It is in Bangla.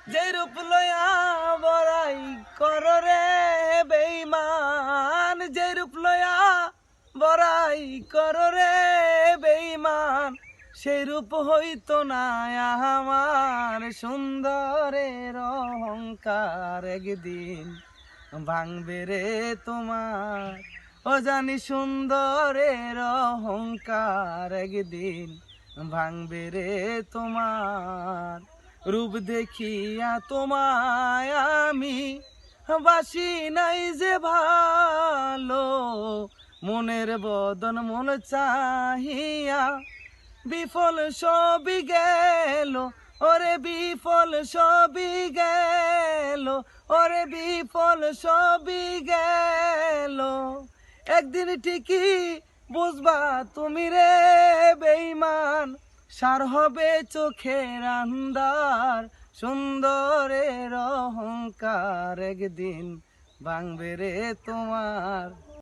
যে রূপ লয়া বড়াই কর রে বেঈমান, যে রূপ লয়া বড়াই কর রে বেঈমান, সেই রূপ হইতো না আমার সুন্দরের অহংকার একদিন ভাঙবে রে তোমার। ও জানি সুন্দরের অহংকার একদিন ভাঙবে রে তোমার। রূপ দেখিয়া তোমায় আমি বাসি নাই যে ভালো, মনের বদন মন চাহিয়া বিফল সবই গেল, ওরে বিফল সবই গেল, ওরে বিফল সবই গেল। একদিন ঠিকই বুঝবা তুমি রে বেঈমান, সার হবে চোখের আন্ধার, সুন্দরের অহংকার একদিন ভাঙবে রে তোমার।